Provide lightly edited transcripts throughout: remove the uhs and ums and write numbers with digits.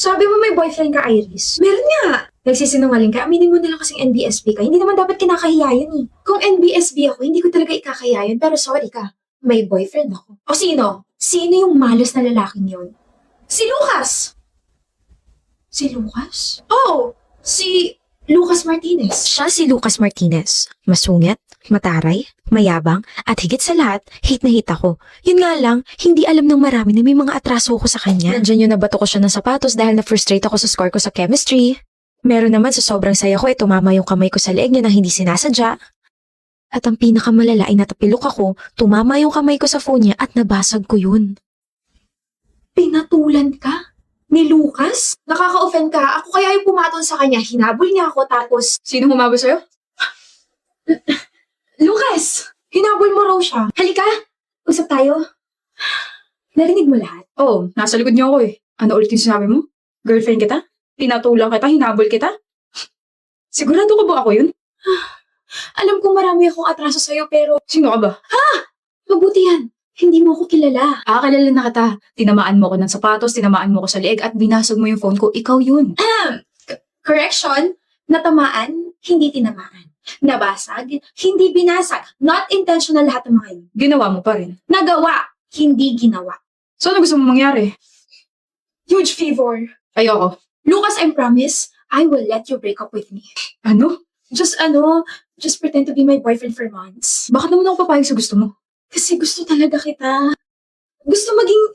Sabi mo may boyfriend ka, Iris. Meron nga. Nagsisinungaling ka. Aminin mo na lang kasing NBSB ka. Hindi naman dapat kinakahiya yun eh. Kung NBSB ako, hindi ko talaga ikakahiya yun. Pero sorry ka, may boyfriend ako. O sino? Sino yung malas na lalaking yun? Si Lucas! Si Lucas? Oh! Si Lucas Martinez. Siya si Lucas Martinez. Masungit, mataray, mayabang, at higit sa lahat, hate na hate ako. Yun nga lang, hindi alam ng marami na may mga atraso ko sa kanya. Nandiyan yun nabato ko siya ng sapatos dahil na-frustrate ako sa score ko sa chemistry. Meron naman sa sobrang saya ko, tumama yung kamay ko sa leeg niya nang hindi sinasadya. At ang pinakamalala ay natapilok ako, tumama yung kamay ko sa phone niya at nabasag ko yun. Pinatulan ka? Ni Lucas? Nakaka-offend ka. Ako kaya yung pumatol sa kanya. Hinabol niya ako tapos... Sino humabol sa'yo? Lucas! Hinabol mo raw siya. Halika! Usap tayo. Narinig mo lahat? Oo, nasa likod niya ako eh. Ano ulit yung sinabi mo? Girlfriend kita? Pinatulang kita? Hinabol kita? Sigurado ka ba ako yun? Alam kong marami akong atraso sa'yo pero... Sino ka ba? Mabuti yan. Hindi mo ako kilala. Kilala na kita. Tinamaan mo ko ng sapatos, tinamaan mo ko sa leeg at binasag mo yung phone ko. Ikaw yun. Correction, natamaan, hindi tinamaan. Nabasag, hindi binasag. Not intentional lahat ng mga yun. Ginawa mo pa rin. Nagawa, hindi ginawa. So ano gusto mo mangyari? Huge favor. Ayoko. Lucas, I promise, I will let you break up with me. Ano? Just pretend to be my boyfriend for months. Bakit naman ako papayag sa gusto mo? Kasi gusto talaga kita. Gusto maging,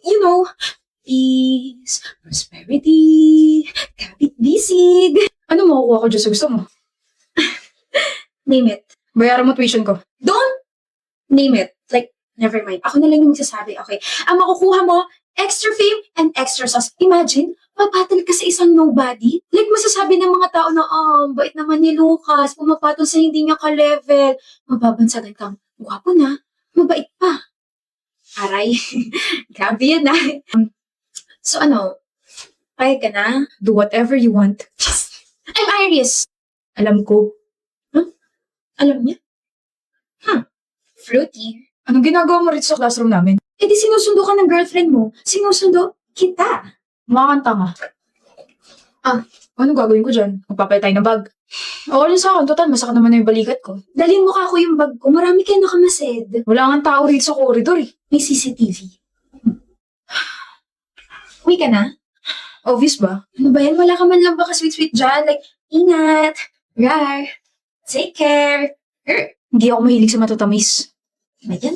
peace, prosperity, kapit-bisig. Ano makukuha ko dyan sa gusto mo? Name it. Bayaran mo tuition ko. Don't name it. Like, never mind. Ako na lang yung magsasabi, okay? Ang makukuha mo, extra fame and extra sauce. Imagine, mapatol ka sa isang nobody. Like, masasabi ng mga tao na, bait naman ni Lucas, pumapatol sa hindi niya ka-level. Mababansagan kang, gwapo na, mabait pa. Aray, grabe yan na. So payag ka na? Do whatever you want. I'm Iris. Alam ko. Alam niya? Fruity. Anong ginagawa mo rito sa classroom namin? Eh di sinusundo ka ng girlfriend mo. Sinusundo kita. Makakanta nga. Ano gagawin ko dyan? Magpapalit tayo ng bag. Oo lang sa akin. Total, masakit naman na yung balikat ko. Dalhin mo ka ako yung bag ko. Marami kayo nakamasid. Wala nga tao rito sa corridor eh. May CCTV. Uwi ka na? Obvious ba? Ano ba yan? Wala ka man lang baka sweet-sweet dyan. Like, ingat. Rar. Take care. Hindi ako mahilig sa matatamis. Ba yan?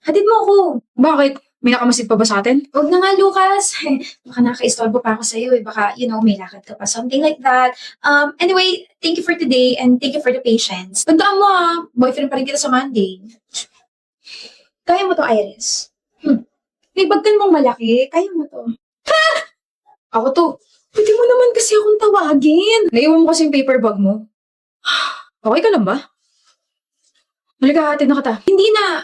Hatid mo ako. Bakit? May nakamasid pa ba sa atin? Huwag na nga, Lucas. Baka nakaistorbo pa ako sa'yo eh. Baka, may lakad ka pa. Something like that. Anyway, thank you for today and thank you for the patience. Tandaan mo boyfriend pa rin kita sa Monday. Kaya mo to, Iris. May bagkan mong malaki. Kaya mo to. Ako to. Pwede mo naman kasi akong tawagin. Naiwan mo kasi yung paper bag mo. Okay ka lang ba? Halika, hatid na kita. Hindi na.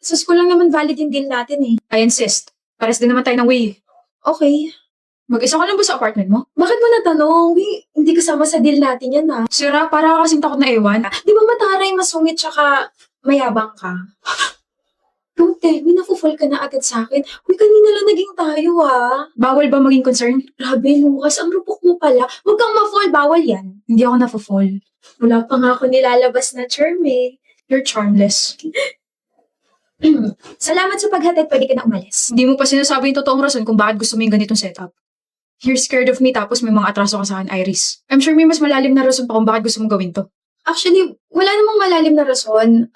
Sa school lang naman valid yung deal natin eh. I insist. Pares din naman tayo ng way. Okay. Mag-isa ka lang ba sa apartment mo? Bakit mo natanong? Hindi kasama sa deal natin yan Sira, para ka kasing takot na ewan. Di ba mataray, masungit, tsaka mayabang ka? Don't tell me, nafu-fall ka na agad sa akin. Uy, kanina lang naging tayo Bawal ba maging concern? Grabe, Lucas, ang rupok mo pala. Huwag kang ma-fall, bawal yan. Hindi ako nafo-fall. Wala pa nga ako nilalabas na charm eh. You're charmless. Salamat sa paghatid, pwede ka na umalis. Hindi mo pa sinasabi yung totoong rason kung bakit gusto mo yung ganitong setup. You're scared of me tapos may mga atraso ka sa akin, Iris. I'm sure may mas malalim na rason pa kung bakit gusto mong gawin to. Actually, wala namang malalim na rason.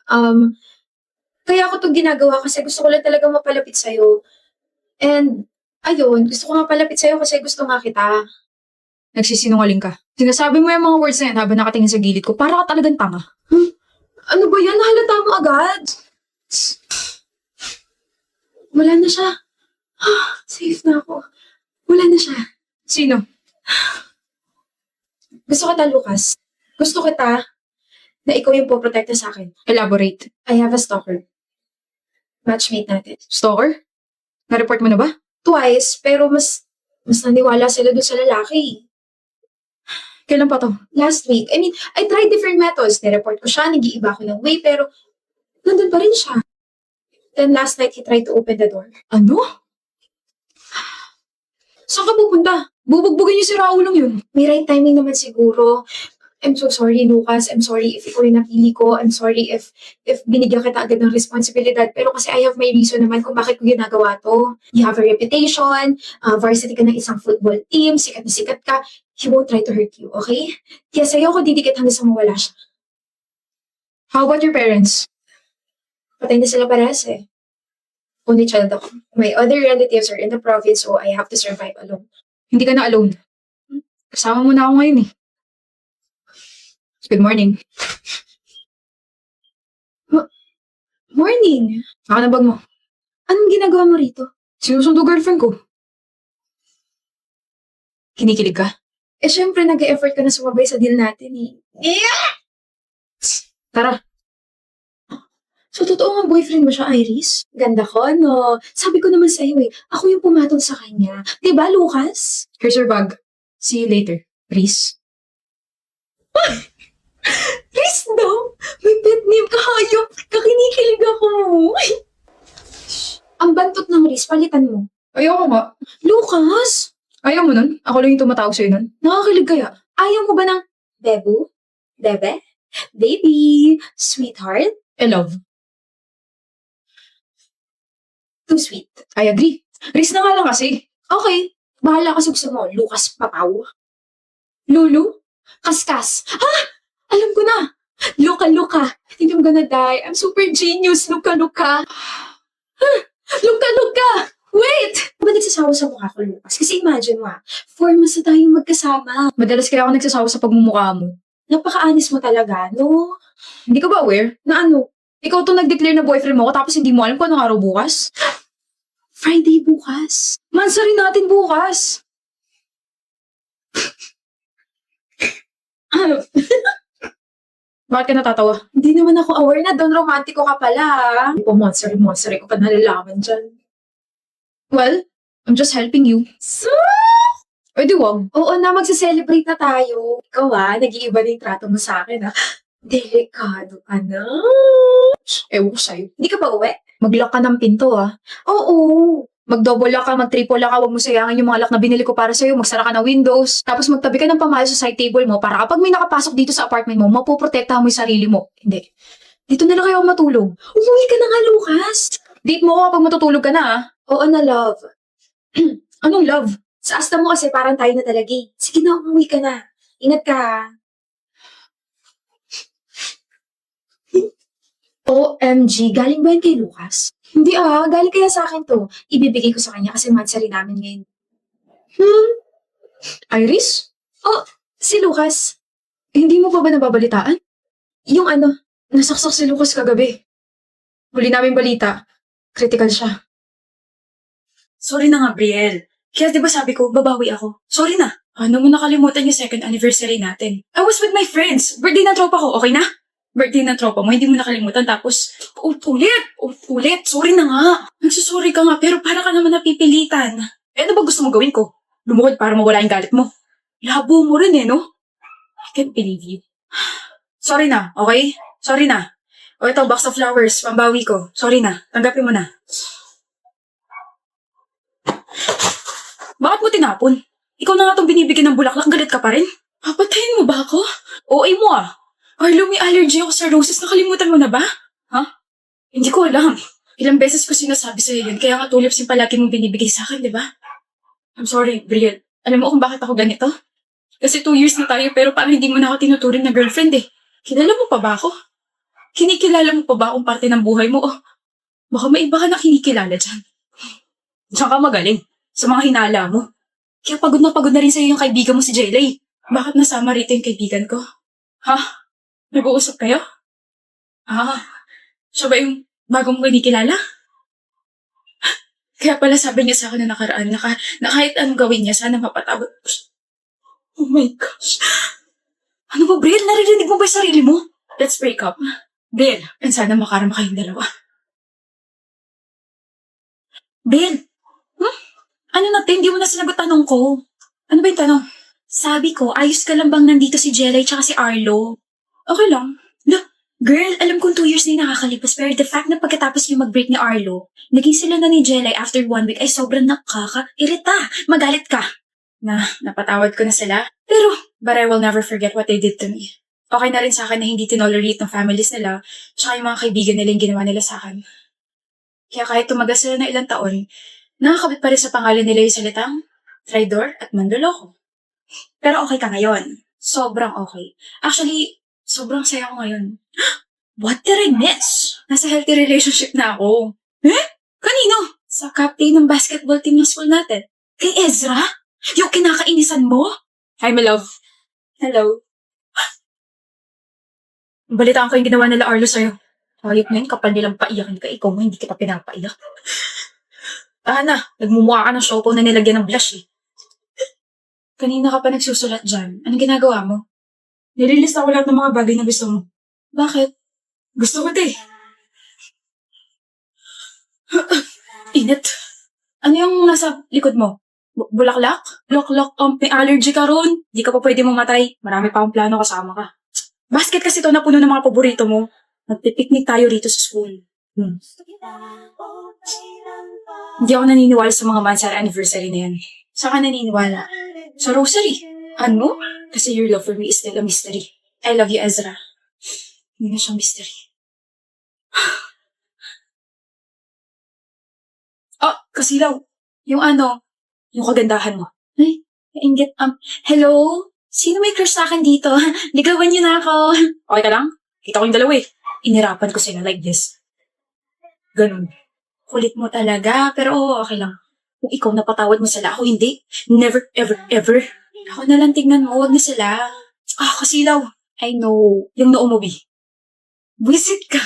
Kaya ako to ginagawa kasi gusto ko lang talaga mapalapit sa'yo. And, ayun, gusto ko mapalapit sa'yo kasi gusto nga kita. Nagsisinungaling ka. Sinasabi mo yung mga words na yan habang nakatingin sa gilid ko, para ka talagang tanga. Ano ba yan? Nahalata mo agad? Wala na siya. Safe na ako. Wala na siya. Sino? Gusto kita, Lucas. Gusto kita na ikaw yung poprotekta sa akin. Elaborate. I have a stalker. Matchmate natin. Stalker? Na-report mo na ba? Twice, pero mas naniwala sila doon sa lalaki. Kailan pa to? Last week. I mean, I tried different methods. Nireport ko siya, nag-iiba ko ng way, pero nandun pa rin siya. Then last night, he tried to open the door. Ano? Saan ka pupunta? Bubugbugin niyo si Raulong yun. May right timing naman siguro. I'm so sorry, Lucas. I'm sorry if ikaw yung napili ko. I'm sorry if binigyan kita agad ng responsibilidad. Pero kasi I have my reason naman kung bakit ko ginagawa to. You have a reputation, varsity ka ng isang football team, sikat na sikat ka. He won't try to hurt you, okay? Kaya sa'yo ako didikit hanggang sa mawala siya. How about your parents? Patay na sila parehas eh. Only child ako. My other relatives are in the province, so I have to survive alone. Hindi ka na alone. Kasama mo na ako ngayon eh. Good morning. Morning! Baka na bag mo. Anong ginagawa mo rito? Sinusundo girlfriend ko. Kinikilig ka? Eh, syempre, nag-e-effort ka na sumabay sa deal natin eh. Tara. So, totoo nga boyfriend mo siya, Iris? Ganda ko, no? Sabi ko naman sa'yo eh, ako yung pumatol sa kanya. Diba, Lucas? Here's your bag. See you later, Reese. Chris daw! May pet name ka, hayop! Kakinikilig ako! Ang bantot ng Riz, palitan mo. Ayoko nga. Lucas! Ayaw mo nun? Ako lang yung tumatawag sa'yo nun. Nakakilig kaya? Ayaw mo ba ng Bebu? Bebe? Baby? Sweetheart? I love. Too sweet. I agree. Reese na nga lang kasi. Okay. Bahala ka sa gusto mo. Lucas Papaw. Lulu? Kaskas. Ha? Alam ko na. Luka. I think I'm gonna die. I'm super genius. Luka. Luka. Wait! Ba nagsasawa sa mukha ko, Lucas? Kasi imagine mo 4 months na tayong magkasama. Madalas kaya ako nagsasawa sa pagmumukha mo. Napaka-anis mo talaga, no? Hindi ka ba aware? Na ano? Ikaw itong nag-declare na boyfriend mo ko tapos hindi mo alam kung anong araw bukas? Friday bukas. Mansa rin natin bukas. Bakit ka natatawa? Hindi naman ako aware na doon romantiko ka pala. Hindi po monster ko pa nalalaman dyan. Well, I'm just helping you. So, O di wag. oo na, magse-celebrate na tayo. Ikaw nag-iiba na yung trato mo sa akin Delikado ka na. Ewan ko sa'yo. Hindi ka pa uwi? Mag-lock ka ng pinto Oo. Mag-double lock ka, mag-triple lock ka, huwag mo sayangin yung mga lock na binili ko para sa'yo, magsara ka ng windows, tapos magtabi ka ng pamahay sa side table mo para kapag may nakapasok dito sa apartment mo, mapoprotektahan mo yung sarili mo. Hindi. Dito na lang kayo matulog. Umuwi ka na nga, Lucas. Date mo ako kapag matutulog ka na Oo na, love. Anong love? Sa asta mo kasi parang tayo na talaga eh. Sige na, umuwi ka na. Ingat ka OMG, galing ba yan kay Lucas? Hindi galing kaya sa akin to. Ibibigay ko sa kanya kasi mansari namin ngayon. Iris? Si Lucas, Hindi mo pa ba nababalitaan? yung ano, Nasaksak si Lucas kagabi. Huli namin balita. Critical siya. Sorry na nga, Brielle. Kaya di ba sabi ko, babawi ako. Sorry na. Ano mo nakalimutan yung second anniversary natin? I was with my friends. Birthday ng tropa ko, okay na? Birthday ng tropa mo, hindi mo nakalimutan. Tapos, ulit. Sorry na nga. Nagsusorry ka nga, pero para ka naman napipilitan. Eh, ano ba gusto mo gawin ko? Lumuhod para mawala yung galit mo. Labo mo rin no? I can't believe you. Sorry na, okay? Sorry na. O ito, box of flowers, pambawi ko. Sorry na, tanggapin mo na. Bakit mo tinapon? Ikaw na nga itong binibigyan ng bulaklak, galit ka pa rin? Papatayin mo ba ako? OA mo Arlo, may allergy ako sa roses, nakalimutan mo na ba? Ha? Hindi ko alam. Ilang beses ko sinasabi sa'yo yun, kaya nga tulips yung palagi mong binibigay sa akin, di ba? I'm sorry, Brielle. Alam mo kung bakit ako ganito? Kasi 2 years na tayo, pero parang hindi mo na ako tinuturing na girlfriend Kilala mo pa ba ako? Kinikilala mo pa ba akong parte ng buhay mo? Baka may iba ka na kinikilala dyan. Diyan ka magaling. Sa mga hinala mo. Kaya pagod na rin sa'yo yung kaibigan mo si Jaylay. Bakit nasama rito yung kaibigan ko? Ha? Nag-uusap kayo? Siya ba yung bagong kinikilala? Kaya pala sabi niya sa akin na nakaraan na kahit anong gawin niya, sana mapatawad. Oh my gosh. Ano ba, Brielle? Naririnig mo ba yung sarili mo? Let's break up. Brielle, and sana makarama kayong dalawa. Brielle, ano natin? Hindi mo na sinagot tanong ko. Ano ba yung tanong? Sabi ko, ayos ka lang bang nandito si Jelay tsaka si Arlo? Okay lang. Girl, alam kong 2 years na yung nakakalipas, pero the fact na pagkatapos yung mag-break ni Arlo, naging sila na ni Jelay after 1 week ay sobrang nakaka-irita. Magalit ka. Napatawad ko na sila. Pero, but I will never forget what they did to me. Okay na rin sa akin na hindi tinolerate ng families nila, tsaka yung mga kaibigan nila yung ginawa nila sa akin. Kaya kahit tumagal sila na ilang taon, nakakabit pa rin sa pangalan nila yung salitang traidor at mandoloko. Pero okay ka ngayon. Sobrang okay. Actually, sobrang saya ko ngayon. What did I miss? Nasa healthy relationship na ako. Eh? Kanino? Sa captain ng basketball team ng school natin. Kay Ezra? Yung kinakainisan mo? Hi, my love. Hello. Balitaan ko yung ginawa nila Arlo sa'yo. Hayop na yun, kapal nilang paiyakin ka. Ikaw mo, hindi kita pinapaiyak. Na, nagmumukha ka ng show na nilagyan ng blush eh. Kanina ka pa nagsusulat dyan. Anong ginagawa mo? Nililista ko lahat ng mga bagay na gusto mo. Bakit? Gusto ko eh. Init. Ano yung nasa likod mo? Bulaklak? Bulaklak, may allergy ka ron. Di ka pa pwede mamatay. Marami pa akong plano kasama ka. Basket kasi ito na puno ng mga paborito mo. Nagpipiknik tayo rito sa school. Hindi ako naniniwala sa mga mansar anniversary na yan. Saan ka naniniwala? Sa rosary. Ano? Kasi your love for me is still a mystery. I love you, Ezra. Hindi na siyang mystery. Kasilaw. Yung yung kagandahan mo. Ay, nainggit. Hello? Sino may crush sa akin dito? Ligawan niyo na ako. Okay ka lang? Kita ko yung dalawa eh. Inirapan ko sila like this. Ganun. Kulit mo talaga, pero okay lang. Kung ikaw napatawad mo sila, ako hindi. Never, ever, ever. Ako na lang tignan mo, wag na sila. Kasilaw. I know. Yung noo mo, Bi. Visit ka.